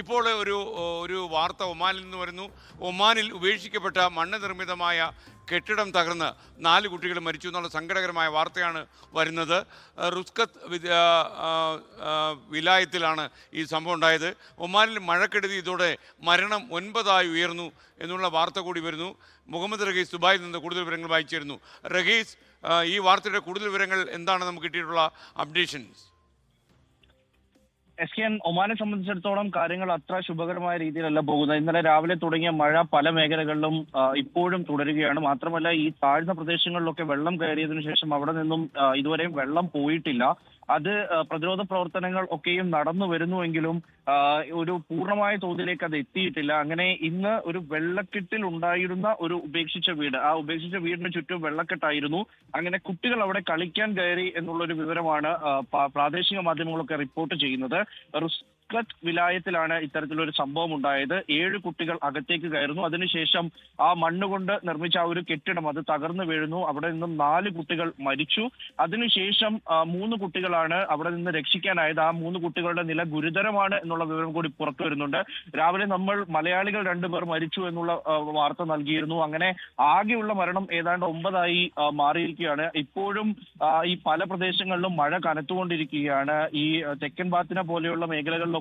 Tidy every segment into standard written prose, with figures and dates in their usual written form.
ഇപ്പോൾ ഒരു വാർത്ത ഒമാനിൽ നിന്ന് വരുന്നു. ഒമാനിൽ ഉപേക്ഷിക്കപ്പെട്ട മണ്ണ് നിർമ്മിതമായ കെട്ടിടം തകർന്ന് 4 കുട്ടികൾ മരിച്ചു എന്നുള്ള സങ്കടകരമായ വാർത്തയാണ് വരുന്നത്. റുസ്കത്ത് വിലായത്തിലാണ് ഈ സംഭവം ഉണ്ടായത്. ഒമാനിൽ മഴക്കെടുതി ഇതോടെ മരണം 9 ഉയർന്നു എന്നുള്ള വാർത്ത കൂടി വരുന്നു. മുഹമ്മദ് റഹീസ് ദുബായിൽ നിന്ന് കൂടുതൽ വിവരങ്ങൾ വായിച്ചിരുന്നു. റഹീസ്, ഈ വാർത്തയുടെ കൂടുതൽ വിവരങ്ങൾ എന്താണ് നമുക്ക് കിട്ടിയിട്ടുള്ള അപ്ഡേഷൻസ്? SKN, ഒമാനെ സംബന്ധിച്ചിടത്തോളം കാര്യങ്ങൾ അത്ര ശുഭകരമായ രീതിയിലല്ല പോകുന്നത്. ഇന്നലെ രാവിലെ തുടങ്ങിയ മഴ പല മേഖലകളിലും ഇപ്പോഴും തുടരുകയാണ്. മാത്രമല്ല, ഈ താഴ്ന്ന പ്രദേശങ്ങളിലൊക്കെ വെള്ളം കയറിയതിനു ശേഷം അവിടെ നിന്നും ഇതുവരെയും വെള്ളം പോയിട്ടില്ല. അത് പ്രതിരോധ പ്രവർത്തനങ്ങൾ ഒക്കെയും നടന്നു വരുന്നുവെങ്കിലും ഒരു പൂർണ്ണമായ തോതിലേക്ക് അത് എത്തിയിട്ടില്ല. അങ്ങനെ ഇന്ന് ഒരു വെള്ളക്കെട്ടിൽ ഉണ്ടായിരുന്ന ഒരു ഉപേക്ഷിച്ച വീട്, ആ ഉപേക്ഷിച്ച വീടിന് ചുറ്റും വെള്ളക്കെട്ടായിരുന്നു. അങ്ങനെ കുട്ടികൾ അവിടെ കളിക്കാൻ കയറി എന്നുള്ളൊരു വിവരമാണ് പ്രാദേശിക മാധ്യമങ്ങളൊക്കെ റിപ്പോർട്ട് ചെയ്യുന്നത്. റുസ്കത്ത് വിലായത്തിലാണ് ഇത്തരത്തിലൊരു സംഭവം ഉണ്ടായത്. 7 കുട്ടികൾ അകത്തേക്ക് കയറുന്നു. അതിനുശേഷം ആ മണ്ണുകൊണ്ട് നിർമ്മിച്ച ആ ഒരു കെട്ടിടം അത് തകർന്നു വീഴുന്നു. അവിടെ നിന്നും 4 കുട്ടികൾ മരിച്ചു. അതിനുശേഷം 3 കുട്ടികളാണ് അവിടെ നിന്ന് രക്ഷിക്കാനായത്. ആ 3 കുട്ടികളുടെ നില ഗുരുതരമാണ് എന്നുള്ള വിവരം കൂടി പുറത്തു വരുന്നുണ്ട്. രാവിലെ നമ്മൾ മലയാളികൾ 2 പേർ മരിച്ചു എന്നുള്ള വാർത്ത നൽകിയിരുന്നു. അങ്ങനെ ആകെയുള്ള മരണം ഏതാണ്ട് 9 മാറിയിരിക്കുകയാണ്. ഇപ്പോഴും ഈ പല പ്രദേശങ്ങളിലും മഴ കനത്തുകൊണ്ടിരിക്കുകയാണ്. ഈ തെക്കൻ ബാത്തിന പോലെയുള്ള മേഖലകളിലൊക്കെയും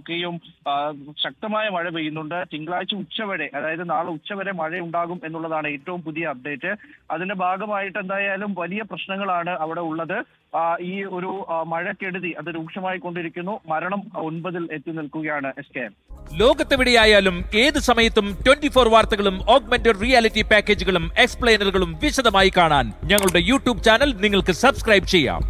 ശക്തമായ മഴ പെയ്യുന്നുണ്ട്. തിങ്കളാഴ്ച ഉച്ചവരെ, അതായത് നാളെ ഉച്ചവരെ മഴ ഉണ്ടാകും എന്നുള്ളതാണ് ഏറ്റവും പുതിയ അപ്ഡേറ്റ്. അതിന്റെ ഭാഗമായിട്ട് എന്തായാലും വലിയ പ്രശ്നങ്ങളാണ് അവിടെ ഉള്ളത്. ഈ ഒരു മഴക്കെടുതി അത് രൂക്ഷമായി കൊണ്ടിരിക്കുന്നു. മരണം 9 എത്തി നിൽക്കുകയാണ്. SKN, ലോകത്തെവിടെയായാലും ഏത് സമയത്തും 24 വാർത്തകളും ഓഗ്മെന്റഡ് റിയാലിറ്റി പാക്കേജുകളും എക്സ്പ്ലെയിനറുകളും വിശദമായി കാണാൻ ഞങ്ങളുടെ യൂട്യൂബ് ചാനൽ നിങ്ങൾക്ക് സബ്സ്ക്രൈബ് ചെയ്യാം.